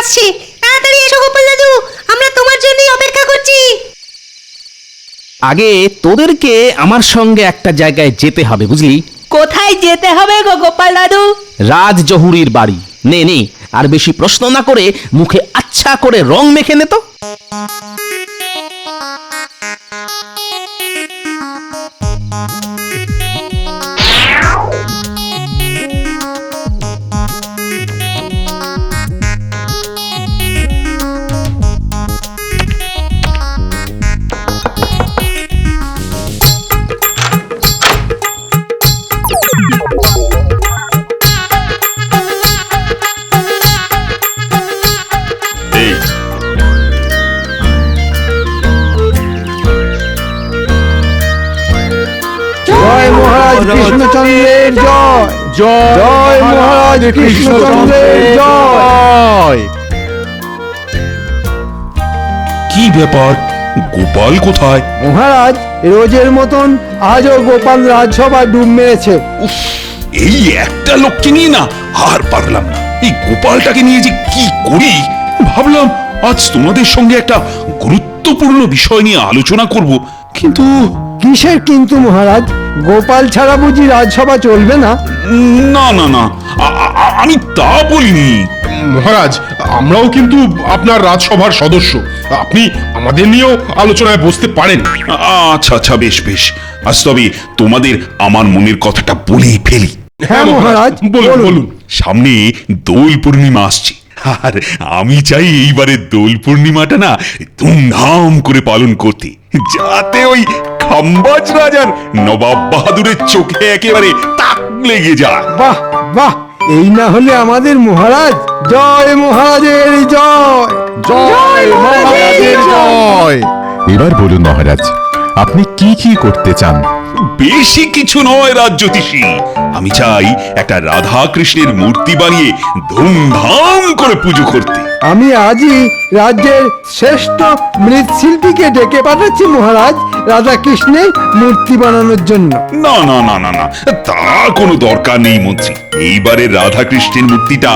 আসছে, তাড়াতাড়ি এসো গোপাল দাদু, আমরা তোমার জন্যই অপেক্ষা করছি। আগে তোদেরকে আমার সঙ্গে একটা জায়গায় যেতে হবে, বুঝলি? কোথায় যেতে হবে গো গোপাল দাদু? রাজজহুরির বাড়ি। নে নে, আর বেশি প্রশ্ন না করে মুখে আচ্ছা করে রং মেখে নে তো। জয় মহারাজ কৃষ্ণচন্দ্রের জয়, জয় মহারাজ কৃষ্ণচন্দ্রের জয়। কি ব্যাপার, গোপাল কোথায়? মহারাজ, রোজের মতন আজও গোপাল রাজসভা ডুব মেরেছে। উফ, এই একটা লোককে নিয়ে না আর পারলাম না। এই গোপালটাকে নিয়ে যে কি করি ভাবলাম, আজ তোমাদের সঙ্গে একটা গুরুত্বপূর্ণ বিষয় নিয়ে আলোচনা করব, কিন্তু কিসের কিন্তু মহারাজ? গোপাল ছাড়া বুঝি রাজসভা চলবে না? না না না, আমি তা বলিনি মহারাজ। আমরাও কিন্তু আপনার রাজসভার সদস্য, আপনি আমাদের নিয়েও আলোচনায় বসতে পারেন। আচ্ছা আচ্ছা, বেশ বেশ, আজ তবে তোমাদের আমার মনের কথাটা বলেই ফেলি। হ্যাঁ মহারাজ, বলুন বলুন। সামনে দোল পূর্ণিমা আসছে, আর আমি চাই এইবারে দোল পূর্ণিমাটা না ধুমধাম করে পালন করতে, যাতে ওই খাম্বাজ রাজার নবাব বাহাদুরের চোখে একেবারে তাক লেগে যায়। বাহ বাহ, এই না হলে আমাদের মহারাজ। জয় মহারাজের জয়, জয় মহারাজের জয়। এবার বলুন মহারাজ, আপনি কি কি করতে চান? বেশি কিছু নয় রাজ্যতীষী, আমি চাই একটা রাধা কৃষ্ণের মূর্তি বানিয়ে ধুমধাম করে পুজো করতে। আমি আজই রাজ্যের শ্রেষ্ঠ মৃৎশিল্পীকে ডেকে পাঠাচ্ছি মহারাজ, রাধাকৃষ্ণের মূর্তি বানানোর জন্য। না না না না না, তার কোনো দরকার নেই মন্ত্রী। এইবারে রাধা কৃষ্ণের মূর্তিটা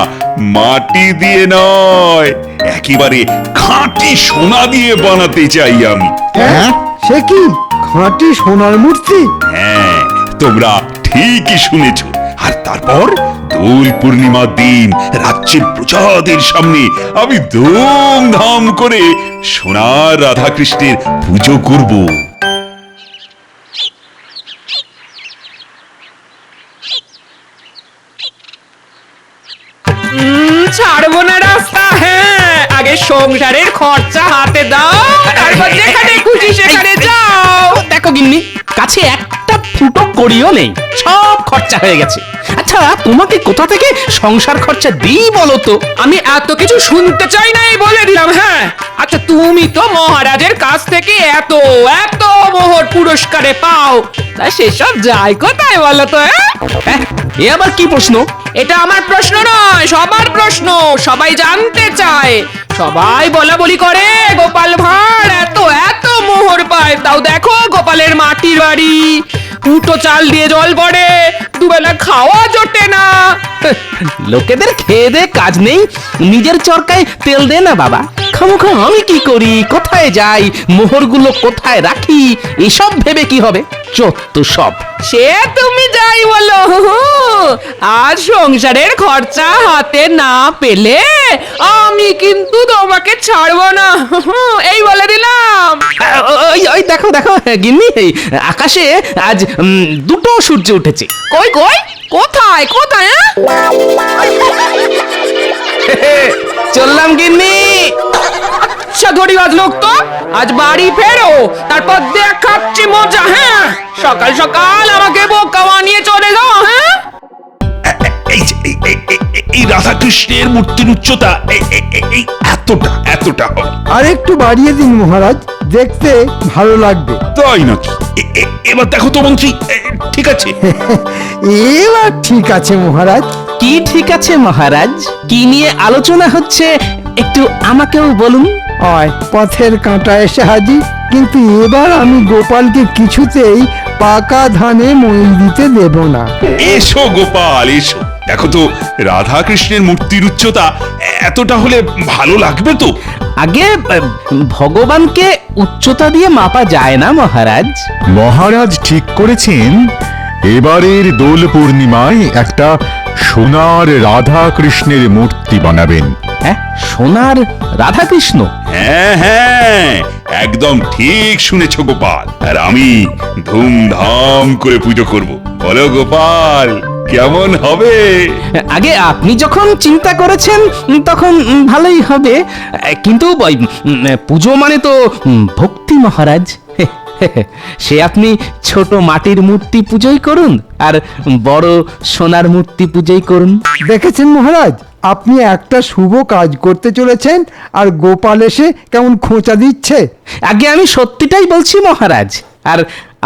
মাটি দিয়ে নয়, একেবারে খাঁটি সোনা দিয়ে বানাতে চাই আমি। হ্যাঁ, সে কি খাঁটি সোনার মূর্তি? হ্যাঁ, তোমরা ঠিকই শুনেছ। আর তারপর দোল পূর্ণিমার দিন রাজ্যের প্রজাদের সামনে আমি ধুমধাম করে সোনার রাধা কৃষ্ণের পুজো করব। ছাড়বো না রাস্তা। হ্যাঁ, আগে সংসারের খরচা হাতে দাও, তারপর যেখানে খুশি সেখানে যাও। দেখো গিন্নি, কাছে একটা ফুটো করিও নেই, সব খরচা হয়ে গেছে। আচ্ছা, তোমাকে কোথা থেকে সংসার খরচা দিই বলো তো? আমি এত কিছু শুনতে চাই না, এই বলে দিলাম। হ্যাঁ, আচ্ছা, তুমি তো মহারাজের কাছ থেকে এত এত মোহর পুরস্কারে পাও, তা সেসব যায় কোথায় বলো তো? হ্যাঁ, এ আবার কি প্রশ্ন? এটা আমার প্রশ্ন নয়, সবার প্রশ্ন। সবাই জানতে চায়, সবাই বলা বলি করে গোপাল ভাঁড় এত এত মোহর পায়। তাও দেখো, গোপালের মাটির বাড়ি, উটো চাল দিয়ে জল পড়ে, দুবেলা খাওয়া জোটে না। লোকেদের খেয়ে দে কাজ নেই, নিজের চরকায় তেল দে না বাবা। খামোখা আমি কি করি, কোথায় যাই, মোহরগুলো কোথায় রাখি, এসব ভেবে কি হবে? চত্ব সব। সে তুমি যাই বলো, আজ সংসারের খরচা হাতে না পেলে আমি কিন্তু তোমাকে ছাড়বো না, এই বলে দিলাম। ওই ওই দেখো দেখো গিন্নি, এই আকাশে আজ দুটো সূর্য উঠেছে। কই কই, কোথায় কোথায়? চললাম গিন্নি। সাধুরিবাজ লোক তো, আজ বাড়ি ফেরো, তারপর দেখাচ্ছি মজা। হ্যাঁ, সকাল সকাল আমাকে বোকা বানিয়ে চলে যাও। হ্যাঁ, এই রাধা কৃষ্ণের মূর্তির উচ্চতা এই এতটা এতটা হবে। আর একটু বাড়িয়ে দিন মহারাজ, দেখতে ভালো লাগবে। তাই নাকি? এবার দেখো তো মন্ত্রী, ঠিক আছে? এবার ঠিক আছে মহারাজ। কি ঠিক আছে মহারাজ? কি নিয়ে আলোচনা হচ্ছে একটু আমাকেও বলুন। হয় পথের কাঁটা এসে হাজির, কিন্তু এবার আমি গোপালকে কিছুতেই পাকা ধানে মই দিতে দেব না। এসো গোপাল, এসো। দেখো তো রাধা কৃষ্ণের মূর্তির উচ্চতা এতটা হলে ভালো লাগবে তো? আগে ভগবানকে উচ্চতা দিয়ে মাপা যায় না মহারাজ। মহারাজ ঠিক করেছেন এবারের দোল পূর্ণিমায় একটা সোনার রাধা কৃষ্ণের মূর্তি বানাবেন। হ্যাঁ, সোনার রাধাকৃষ্ণ? হ্যাঁ হ্যাঁ, একদম ঠিক শুনেছ গোপাল। আর আমি ধুমধাম করে পুজো করব। বলো গোপাল, কেমন হবে? আগে আপনি যখন চিন্তা করেছেন তখন ভালোই হবে, কিন্তু ওই, পুজো মানে তো ভক্তি মহারাজ। সে আপনি ছোট মাটির মূর্তি পুজোই করুন আর বড় সোনার মূর্তি পুজোই করুন। দেখেছেন মহারাজ, আপনি একটা শুভ কাজ করতে চলেছেন আর গোপাল এসে কেমন খোঁচা দিচ্ছে। আগে আমি সত্যিটাই বলছি মহারাজ, আর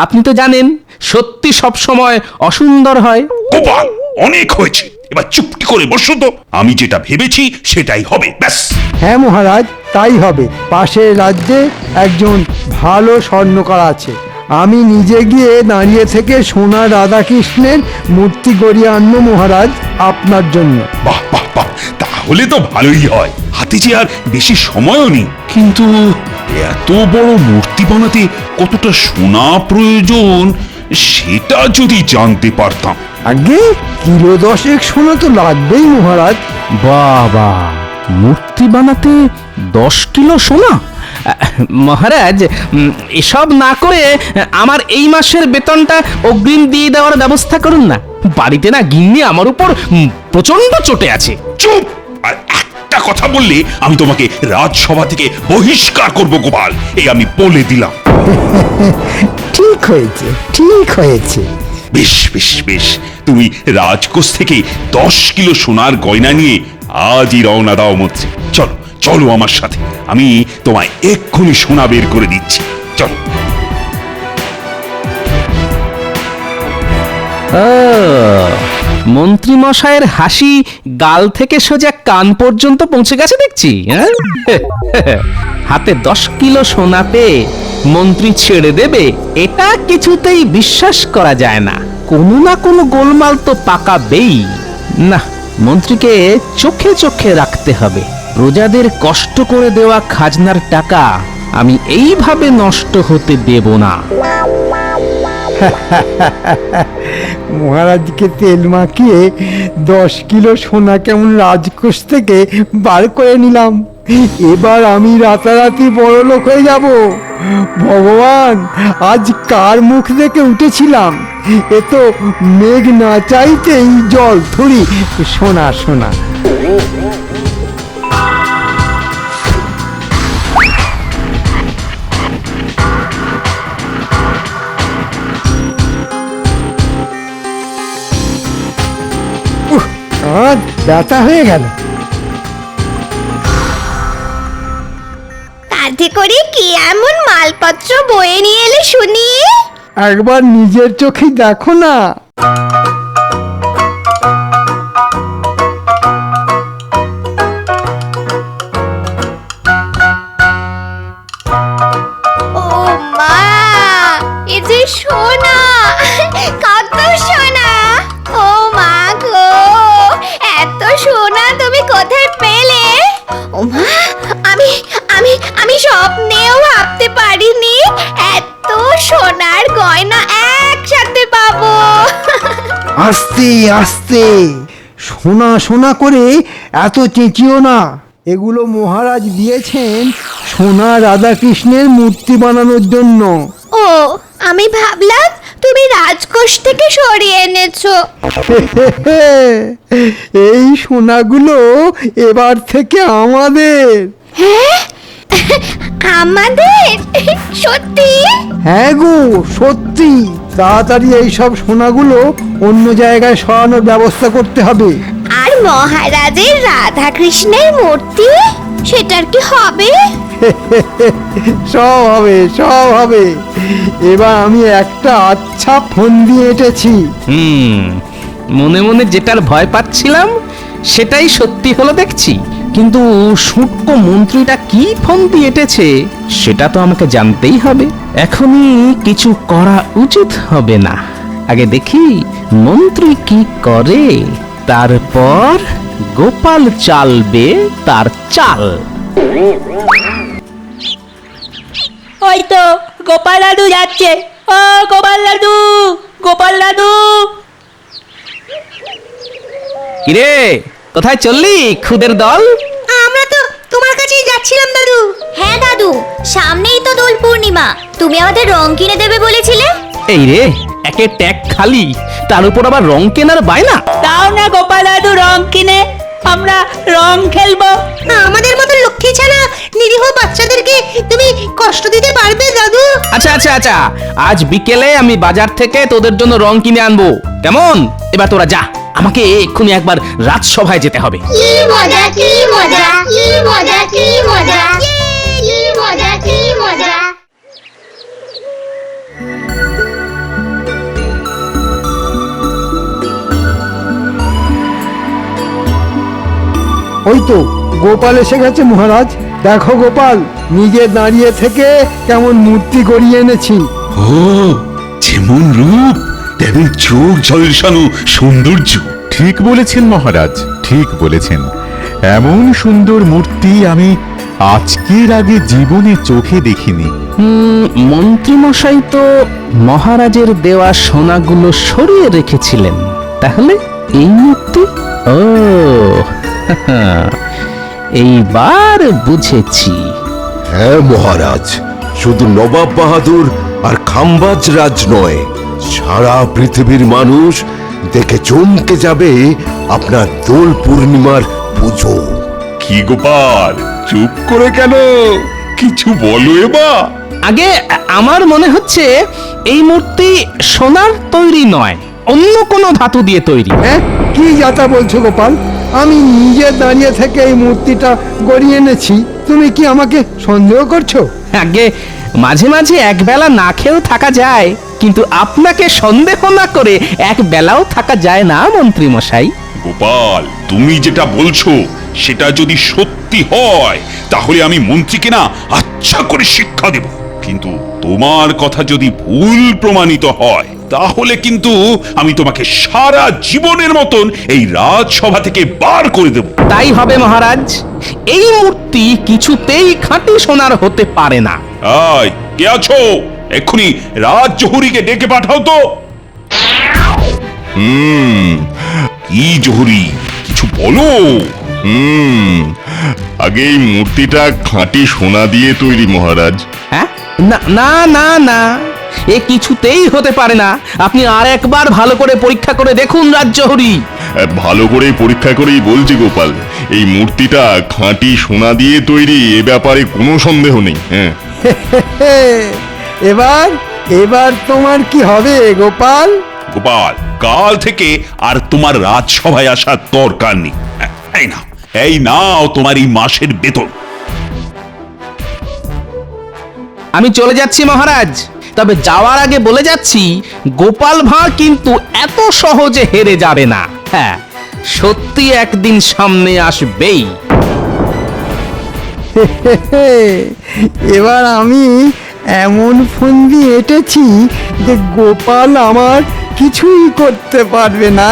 আপনি তো জানেন সত্যি সব সময় অসুন্দর হয়। গোপাল, অনেক হয়েছে, এবার চুপটি করে বসো তো। আমি যেটা ভেবেছি সেটাই হবে, ব্যাস। হ্যাঁ মহারাজ, তাই হবে। পাশের রাজ্যে একজন ভালো স্বর্ণকার আছে, আমি নিজে গিয়ে দাঁড়িয়ে থেকে সোনা রাধাকৃষ্ণের মূর্তি গড়িয়ে আনবো মহারাজ আপনার জন্য। বাহ বাহ বাহ, তাহলে তো ভালোই হয়। হাতে যে আর বেশি সময়ও নেই। কিন্তু এত বড় মূর্তি বানাতে কতটা সোনা প্রয়োজন সেটা যদি জানতে পারতাম। আগে কিলো 10 সোনা তো লাগবেই মহারাজ। বাবা, মূর্তি বানাতে 10 কিলো সোনা? মহারাজ, এসব না করে আমার এই মাসের বেতনটা অগ্রিম দিয়ে দেওয়ার ব্যবস্থা করুন না। বাড়িতে না গিন্নি আমার উপর প্রচন্ড চটে আছে। চুপ! আর একটা কথা বললে আমি তোমাকে রাজসভা থেকে বহিষ্কার করব গোপাল, এই আমি বলে দিলাম। ঠিক হয়েছে, ঠিক হয়েছে। বেশ বেশ বেশ, তুমি রাজকোষ থেকে 10 কিলো সোনার গয়না নিয়ে আজই রওনা দাও মন্ত্রী। চলো চলো আমার সাথে, আমি তোমায় এক্ষুনি সোনা বের করে দিচ্ছি। চলো। মন্ত্রী মশাইয়ের হাসি গাল থেকে সোজা কান পর্যন্ত পৌঁছে গেছে দেখছি। হ্যাঁ? হাতে 10 কিলো সোনা পেয়ে মন্ত্রী ছেড়ে দেবে, এটা কিছুতেই বিশ্বাস করা যায় না। কোনো না কোনো গোলমাল তো পাকাবেই। না, মন্ত্রীকে চোখে চোখে রাখতে হবে। প্রজাদের কষ্ট করে দেওয়া খাজনার টাকা আমি এইভাবে নষ্ট হতে দেব না। মহারাজকে তেল মাখিয়ে 10 কিলো সোনা কেমন রাজকোষ থেকে বার করে নিলাম। এবার আমি রাতারাতি বড়লোক হয়ে যাব। ভগবান, আজ কার মুখ দেখে উঠেছিলাম, এ তো মেঘ না চাইতেই জল থুড়ি সোনা সোনা। আজ ব্যথা হয়ে গেল। কাঁধে করে কি এমন মালপত্র বয়ে নিয়ে এলে শুনি? একবার নিজের চোখে দেখো না। ও মা, এ যে সোনা, কত সোনা! ও মা গো, এত সোনা তুমি কোথায় পেলে? ও মা, আমি আমি আমি স্বপ্নেও ভাবতে পারিনি এত সোনার গয়না একসাথে পাবো। আস্তে আস্তে, সোনা সোনা করে এত চেঁচিও না। এগুলো মহারাজ দিয়েছেন সোনা রাধাকৃষ্ণের মূর্তি বানানোর জন্য। ও, আমি ভাবলাম তুমি রাজকোষ থেকে সরিয়ে এনেছো। এই সোনাগুলো এবার থেকে আমাদের। হ্যাঁ, আমাদের? সত্যি? হ্যাঁ গো, সত্যি। তাড়াতাড়ি এই সব সোনাগুলো অন্য জায়গায় সরানোর ব্যবস্থা করতে হবে। আর মহারাজের রাধা কৃষ্ণের মূর্তি, সেটার কি হবে? সব হবে, সব হবে। এবার আমি একটা আচ্ছা ফোন দিয়ে এঁটেছি। মনে মনে যেটার ভয় পাচ্ছিলাম সেটাই সত্যি হলো দেখছি। কিন্তু শুটকো মন্ত্রীটা কি ফোন দিয়ে এঁটেছে সেটা তো আমাকে জানতেই হবে। এখনই কিছু করা উচিত হবে না, আগে দেখি মন্ত্রী কি করে, তারপর গোপাল চালবে তার চাল। ওই তো গোপাল দাদু যাচ্ছে। ও গোপাল দাদু, গোপাল দাদু। কিরে, কোথায় চললি খুদের দল? আমরা তো তোমার কাছেই যাচ্ছিলাম দাদু। হ্যাঁ দাদু, সামনেই তো দোল পূর্ণিমা, তুমি আমাদের রং কিনে দেবে বলেছিলে। এই রে, একে ট্যাগ খালি, তার উপর আবার রং কেনার বায়না। দাও না গোপাল দাদু রং কিনে, আমরা রং খেলবো। আমাদের মতো লক্ষ্মী ছাড়া নিরীহ বাচ্চাদেরকে তুমি কষ্ট দিতে পারবে দাদু? আচ্ছা আচ্ছা আচ্ছা, আজ বিকেলে আমি বাজার থেকে তোদের জন্য রং কিনে আনবো, কেমন? এবার তোরা যা, আমাকে এক্ষুনি একবার রাজসভায় যেতে হবে। কি মজা, কি মজা, কি মজা, কি মজা, কি মজা, কি মজা। ওই তো গোপাল এসে গেছে মহারাজ। দেখো গোপাল, নিজে দাঁড়িয়ে থেকে কেমন মূর্তি গড়িয়ে এনেছি। ও, যেমন রূপ তেমন চোখ ঝলসানো সৌন্দর্য। ঠিক বলেছেন মহারাজ, ঠিক বলেছেন। এমন সুন্দর মূর্তি আমি আজকের আগে জীবনে চোখে দেখিনি। মন্ত্রী মশাই তো মহারাজের দেওয়া সোনাগুলো সরিয়ে রেখেছিলেন, তাহলে এই মূর্তি? ও এইবার বুঝেছি। হ্যাঁ মহারাজ, শুধু নবাব বাহাদুর আর খাম্বাজ রাজ নয়, সারা পৃথিবীর মানুষ দেখে চমকে যাবে আপনার দোল পূর্ণিমার পুজো। কি গোপাল, চুপ করে কেন? কিছু বলো এবার। আগে আমার মনে হচ্ছে এই মূর্তি সোনার তৈরি নয়, অন্য কোনো ধাতু দিয়ে তৈরি। হ্যাঁ, কি যাতা বলছো গোপাল? আমি নিজে দাঁড়িয়ে থেকে এই মূর্তিটা গড়িয়ে এনেছি, তুমি কি আমাকে সন্দেহ করছো? আগে মাঝে মাঝে একবেলা না খেয়েও থাকা যায়, কিন্তু আপনাকে সন্দেহ না করে এক বেলাও থাকা যায় না মন্ত্রী মশাই। গোপাল, তুমি যেটা বলছো সেটা যদি সত্যি হয় তাহলে আমি মন্ত্রীকে না আচ্ছা করে শিক্ষা দেব, কিন্তু তোমার কথা যদি ভুল প্রমাণিত হয় তাহলে কিন্তু আমি তোমাকে সারা জীবনের মতন এই রাজসভা থেকে বার করে দেব। তাই হবে মহারাজ, এই মূর্তি কিছুতেই খাঁটি সোনার হতে পারে না। আয়, কে আছো? এক্ষুনি রাজ জহুরিকে ডেকে পাঠাও তো। কি জহুরি, কিছু বলো। আগে এই মূর্তিটা খাঁটি সোনা দিয়ে তৈরি মহারাজ। হ্যাঁ, না না না না, এ কিছুতেই হতে পারে না। আপনি আর একবার ভালো করে পরীক্ষা করে দেখুন রাজজহরি। ভালো করে পরীক্ষা করেই বলছি গোপাল, এই মূর্তিটা খাঁটি সোনা দিয়ে তৈরি, এ ব্যাপারে কোনো সন্দেহ নেই। হ্যাঁ, এবার এবার তোমার কি হবে গোপাল? গোপাল, কাল থেকে আর তোমার রাজসভায় আসার দরকার নেই। এই নাও, এই নাও তোমার এই মাসের বেতন। আমি চলে যাচ্ছি মহারাজ, তবে যাওয়ার আগে বলে যাচ্ছি গোপাল ভাঁড় কিন্তু এত সহজে হেরে যাবে না। হ্যাঁ, সত্যি একদিন সামনে আসবেই। এবার আমি এমন ফন্দি এঁটেছি যে গোপাল আমার কিছুই করতে পারবে না।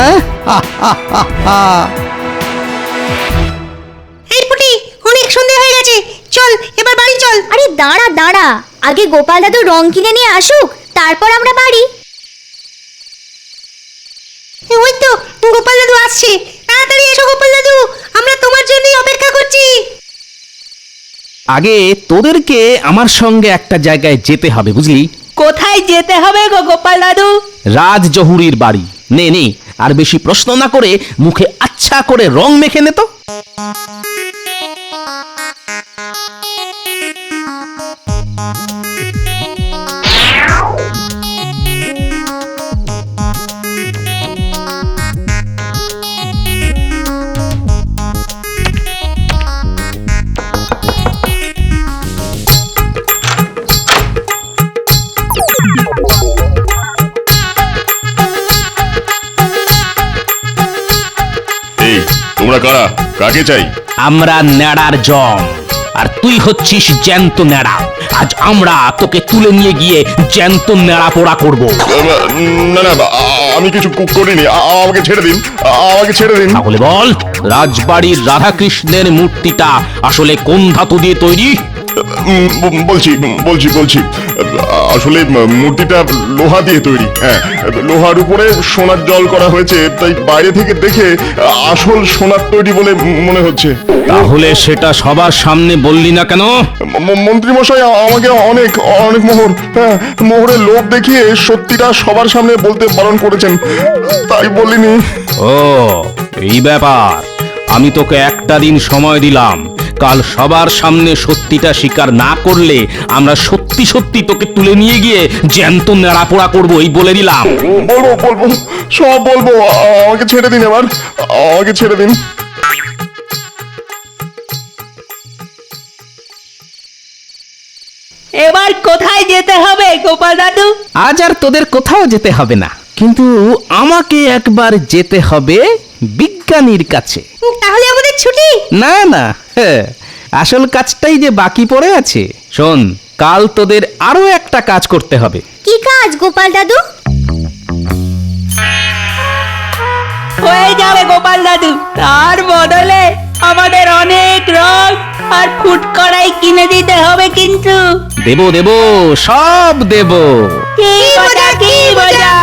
এই পুটি, অনেক সন্ধ্যা হয়ে গেছে, চল এবার বাড়ি চল। আরে দাঁড়া দাঁড়া, আগে গোপাল দাদু রং কিনে নিয়ে আসুক, তারপর আমরা বাড়ি। ওই তো গোপাল দাদু আসছে, তাড়াতাড়ি এসো গোপাল দাদু, আমরা তোমার জন্যই অপেক্ষা করছি। আগে তোদেরকে আমার সঙ্গে একটা জায়গায় যেতে হবে, বুঝলি? কোথায় যেতে হবে গো গোপাল দাদু? রাজজহুরির বাড়ি। নে নে, আর বেশি প্রশ্ন না করে মুখে আচ্ছা করে রং মেখে নে তো। এই তোমরা কারা, কাকে চাই? আমরা নেড়ার জম, আর তুই হচ্ছিস জ্যান্ত ন্যাড়া। আজ আমরা তোকে তুলে নিয়ে গিয়ে জ্যান্ত ন্যাড়া পোড়া করবো। না না, আমি কিছু করিনি, আমাকে ছেড়ে দিন, আমাকে ছেড়ে দিন। তাহলে বল, রাজবাড়ির রাধাকৃষ্ণের মূর্তিটা আসলে কোন ধাতু দিয়ে তৈরি? বলছি বলছি বলছি আসলে মূর্তিটা লোহা দিয়ে তৈরি। হ্যাঁ, লোহার উপরে সোনার জল করা হয়েছে, তাই বাইরে থেকে দেখে আসল সোনার তৈরি বলে মনে হচ্ছে। তাহলে সেটা সবার সামনে বললি না কেন? মন্ত্রী মশাই আমাকে অনেক অনেক মোহরের লোভ দেখিয়ে সত্যিটা সবার সামনে বলতে বারণ করেছেন, তাই বলিনি। ও, এই ব্যাপার। আমি তোকে একটা দিন সময় দিলাম। কাল সবার সামনে সত্যিটা স্বীকার না করলে আমরা সত্যি সত্যি তোকে তুলে নিয়ে গিয়ে জ্যান্ত নেড়াপোড়া করবো, এই বলে দিলাম। বলবো বলবো, সব বলবো। আমাকে ছেড়ে দিন, এবার আমাকে ছেড়ে দিন। এবার কোথায় যেতে হবে গোপাল দাদু? আজ আর তোদের কোথাও যেতে হবে না, কিন্তু আমাকে একবার যেতে হবে বিজ্ঞানীর কাছে। তাহলে আমাদের ছুটি? না না, আসল কাজটাই যে বাকি পড়ে আছে। শোন, কাল তোদের আরো একটা কাজ করতে হবে। কি কাজ গোপাল দাদু? হয়ে যাবে গোপাল দাদু, তার বদলে আমাদের অনেক রং আর ফুটকড়াই কিনে দিতে হবে। কিন্তু দেব দেব, সব দেব। কি মজা, কি মজা!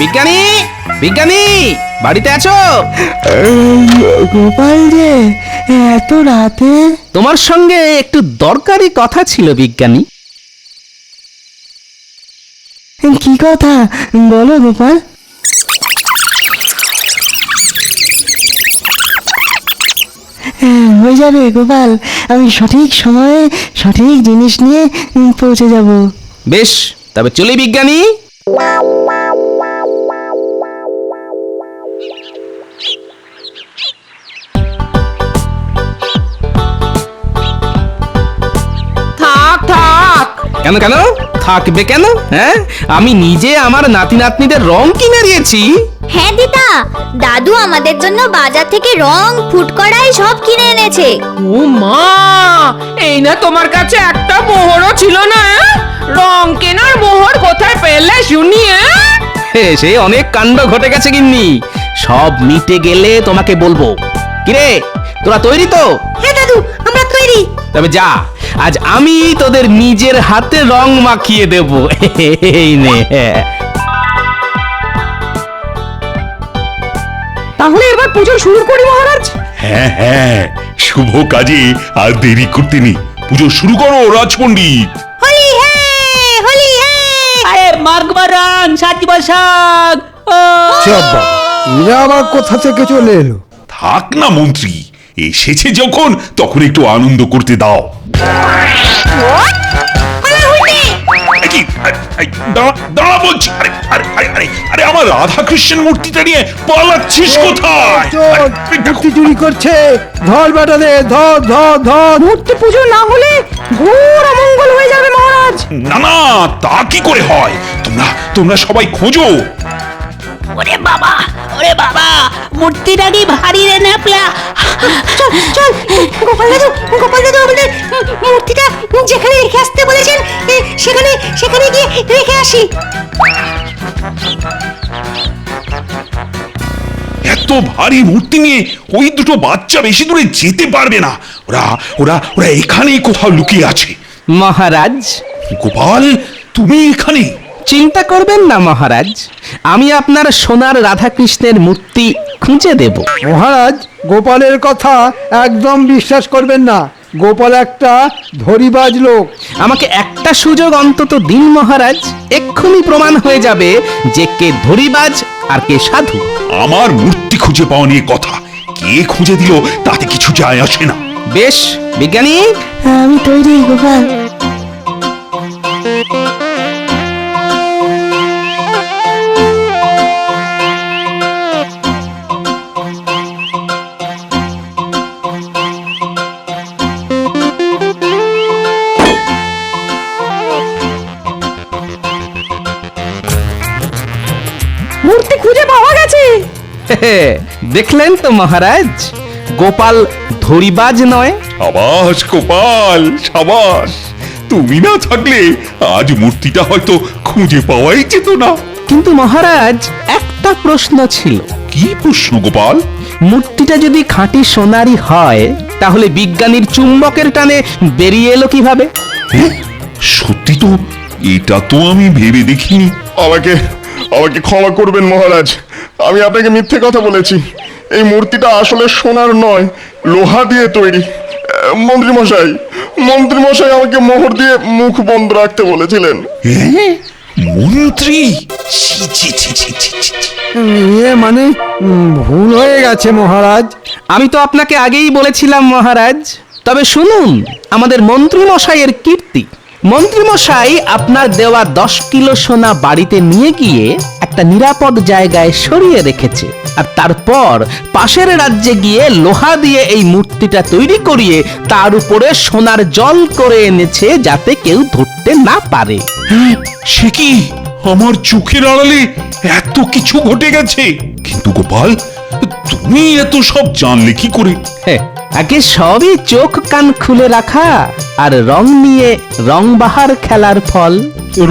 বিজ্ঞানী, বিজ্ঞানী, বাড়িতে আছো? গোপাল যে এত রাতে? তোমার সঙ্গে একটু দরকারি কথা ছিল বিজ্ঞানী। কি কথা বলো গোপাল? হয়ে যাবে গোপাল, আমি সঠিক সময়ে সঠিক জিনিস নিয়ে পৌঁছে যাব। বেশ, তবে চলি বিজ্ঞানী। থাক থাক। কেন কেন থাকবে কেন? হ্যাঁ, আমি নিজে আমার নাতি নাতনিদের রং কিনে দিয়েছি। হ্যাঁ দিদা, দাদু আমাদের জন্য বাজার থেকে রং ফুটকড়াই সব কিনে এনেছে। ও মা, এই না তোমার কাছে একটা মোহরও ছিল না? রং কেনার মোহর কোথায় পেলে শুনি? সে অনেক কাণ্ড ঘটে গেছে গিন্নি, সব মিটে গেলে তোমাকে বলবো। কিরে, তোরা তৈরি তো? হ্যাঁ দাদু, আমরা তৈরি। তবে যা, আজ আমি তোদের নিজের হাতে রং মাখিয়ে দেব। এই নে। তাহলে এবার পুজো শুরু করি মহারাজ। হ্যাঁ হ্যাঁ, শুভ কাজে আর দেরি করতে নেই। পুজো শুরু করো রাজপণ্ডিত। হোলি হ্যাঁ, হোলি হ্যাঁ। আরে মাগবা রং, সাজি বসাক। এরা আবার কোথা থেকে চলে এলো? থাক না মন্ত্রী, এসেছে যখন তখন একটু আনন্দ করতে দাও। এ কি? দাঁড়া বলছি। আরে আরে আরে আরে আরে, আমার রাধাকৃষ্ণের মূর্তিটা নিয়ে পালাচ্ছিস কোথায়? মূর্তি চুরি করছে, ধর বেটা দে, ধর ধর ধর। মূর্তি পুজো না হলে ঘোর অমঙ্গল হয়ে যাবে মহারাজ। না না, তা কি করে হয়? তোমরা তোমরা সবাই খোঁজো। ওরে বাবা, ওরে বাবা, মূর্তিটা কি ভারী রে ন্যাপলা। চল চল গোপাল দাদু, গোপাল দাদু আমাদের মূর্তিটা যেখানে রেখে আসতে বলেছেন সেখানে সেখানে গিয়ে রেখে আসি। এত ভারী মূর্তি নিয়ে ওই দুটো বাচ্চা বেশি দূরে যেতে পারবে না। ওরা ওরা ওরা এখানেই কোথাও লুকিয়ে আছে। মহারাজ, গোপাল, তুমি এখানে? চিন্তা করবেন না মহারাজ, আমি আপনার সোনার রাধাকৃষ্ণের মূর্তি খুঁজে দেব। মহারাজ, গোপালের কথা একদম বিশ্বাস করবেন না। গোপাল একটা ধরিবাজ লোক। আমাকে একটা সুযোগ অন্তত দিন মহারাজ, এক্ষুনি প্রমাণ হয়ে যাবে যে কে ধরিবাজ আর কে সাধু। আমার মূর্তি খুঁজে পাওয়া নিয়ে কথা, কে খুঁজে দিল তাতে কিছু যায় আসে না। বেশ বিজ্ঞানী, আমি তৈরি গোপাল। দেখলেন তো মহারাজ, গোপাল ধরিবাজ নয়। সাবাস গোপাল সাবাস, তুমি না থাকলে আজ মূর্তিটা হয়তো খুঁজে পাওয়াই যেত না। কিন্তু মহারাজ, একটা প্রশ্ন ছিল। কি প্রশ্ন গোপাল? মূর্তিটা যদি খাঁটি সোনারই হয়, তাহলে বিজ্ঞানীর চুম্বকের টানে বেরিয়ে এলো কিভাবে? সত্যি তো, এটা তো আমি ভেবে দেখিনি। আমাকে আমাকে ক্ষমা করবেন মহারাজ, আমি আপনাকে মিথ্যে কথা বলেছি। এই মূর্তিটা আসলে সোনার নয়, লোহা দিয়ে তৈরি। মন্ত্রী মশাই আমাকে মোহর দিয়ে মুখ বন্ধ রাখতে বলেছিলেন। মন্ত্রী? ছি, ছি, ছি, ছি, ছি, ছি, ছি। মানে ভুল হয়ে গেছে মহারাজ। আমি তো আপনাকে আগেই বলেছিলাম মহারাজ। তবে শুনুন আমাদের মন্ত্রী মশাইয়ের কীর্তি। মন্ত্রী মশাই আপনার দেওয়া 10 কিলো সোনা বাড়িতে নিয়ে গিয়ে একটা নিরাপদ জায়গায় সরিয়ে রেখেছে, আর তারপর পাশের রাজ্যে গিয়ে লোহা দিয়ে এই মূর্তিটা তৈরি করিয়ে তার উপরে সোনার জল করে এনেছে, যাতে কেউ ধরতে না পারে। সে কি, আমার চোখের আড়ালে এত কিছু ঘটে গেছে? কিন্তু গোপাল, তুমি এত সব জানলে কি করে? আগে সবই চোখ কান খুলে রাখা আর রং নিয়ে রং বাহার খেলার ফল।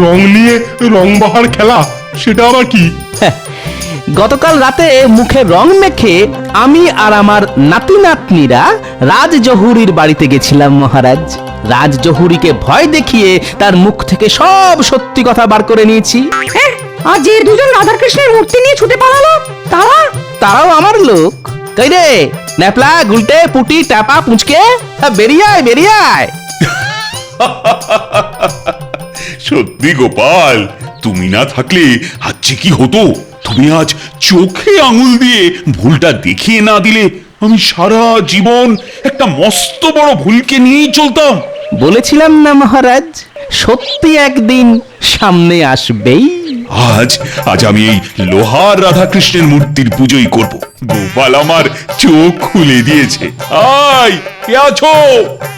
রং নিয়ে রং বাহার খেলা, সেটা আবার কি? গতকাল রাতে মুখে রং মেখে আমি আর আমার নাতি নাতনিরা রাজজহুরির বাড়িতে গেছিলাম মহারাজ। রাজজহুরিকে ভয় দেখিয়ে তার মুখ থেকে সব সত্যি কথা বার করে নিয়েছি। আর যে দুজন রাধাকৃষ্ণের মূর্তি নিয়ে ছুটে পালালো, তারাও আমার লোক। কই রে ন্যাপলা, গুলটে, পুটি, টাপা, পুঁচকে, বেরিয়ে আয়, বেরিয়ে আয়। সত্যি গোপাল, তুমি না থাকলে আজ যে কি হতো। তুমি আজ চোখে আঙুল দিয়ে ভুলটা দেখিয়ে না দিলে আমি সারা জীবন একটা মস্ত বড় ভুলকে নিয়েই চলতাম। বলেছিলাম না মহারাজ, সত্যি একদিন সামনে আসবেই। আজ আমি এই লোহার রাধাকৃষ্ণের মূর্তির পুজোই করব। গোপাল আমার চোখ খুলে দিয়েছে। আয়, কে আছো?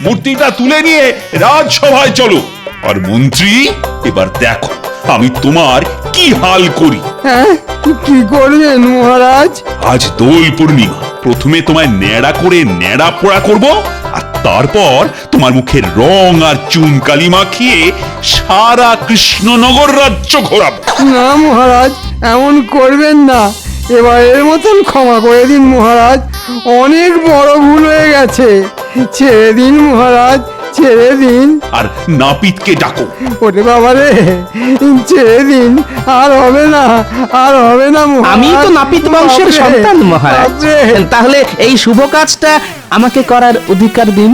মূর্তিটা তুলে নিয়ে রাজসভায় চলো। আর মন্ত্রী, এবার দেখো আমি তোমার কি হাল করি। হ্যাঁ, কি করবেন মহারাজ? আজ দোল পূর্ণিমা, প্রথমে তোমায় ন্যাড়া করে ন্যাড়া পোড়া করব, আর তারপর তোমার মুখে রং আর চুন কালি মাখিয়ে সারা কৃষ্ণনগর রাজ্য ঘোরাবো। না মহারাজ, এমন করবেন না। এবারের মতন ক্ষমা করে দিন মহারাজ, অনেক বড় ভুল হয়ে গেছে। ছেড়ে দিন মহারাজ, ছেড়ে দিন। আর নাপিতকে ডাকো। ওরে বাবা রে, ছেড়ে দিন, আর হবে না, আর হবে না মহারাজ। আমি তো নাপিত বংশের বাপরে, সন্তান মহারাজ। বাপরে। তাহলে এই শুভ কাজটা আমাকে করার অধিকার দিন।